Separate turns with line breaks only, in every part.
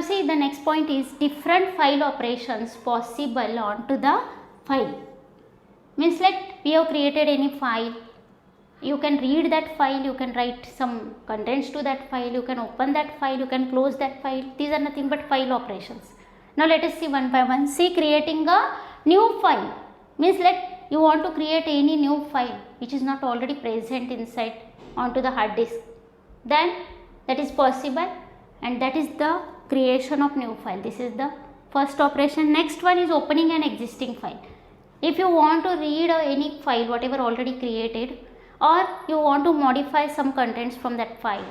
see, the next point is different file operations possible onto the file. Means like we have created any file, you can read that file, you can write some contents to that file, you can open that file, you can close that file. These are nothing but file operations. Now let us see one by one. See, creating a new file means like you want to create any new file which is not already present inside onto the hard disk. Then that is possible, and that is the creation of new file. This is the first operation. Next one is opening an existing file. If you want to read any file whatever already created, or you want to modify some contents from that file,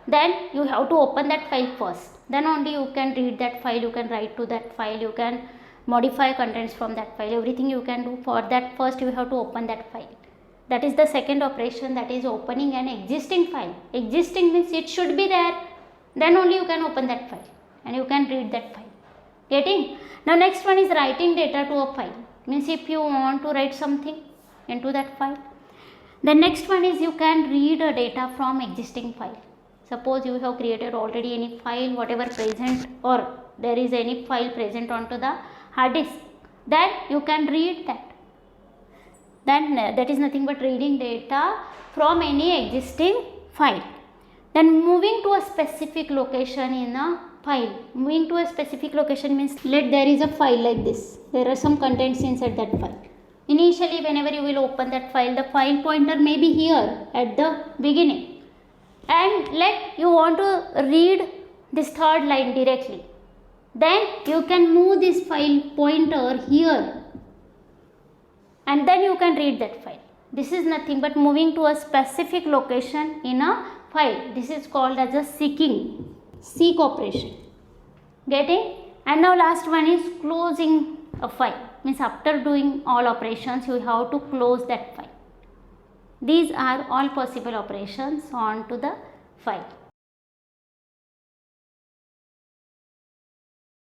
then you have to open that file first. Then only you can read that file, you can write to that file, you can modify contents from that file. Everything you can do. For that, first you have to open that file. That is the second operation, that is opening an existing file. Existing means it should be there, then only you can open that file and you can read that file. Getting? Now next one is writing data to a file. Means if you want to write something into that file. The next one is you can read a data from existing file. Suppose you have created already any file whatever present, or there is any file present onto the hard disk, then you can read that. Then that is nothing but reading data from any existing file. Then moving to a specific location in a file. Moving to a specific location means let there is a file like this. There are some contents inside that file. Initially whenever you will open that file, the file pointer may be here at the beginning. And let you want to read this third line directly. Then you can move this file pointer here, and then you can read that file. This is nothing but moving to a specific location in a file. This is called as a seek operation. Getting? And now last one is closing a file. Means after doing all operations, you have to close that file. These are all possible operations onto the file.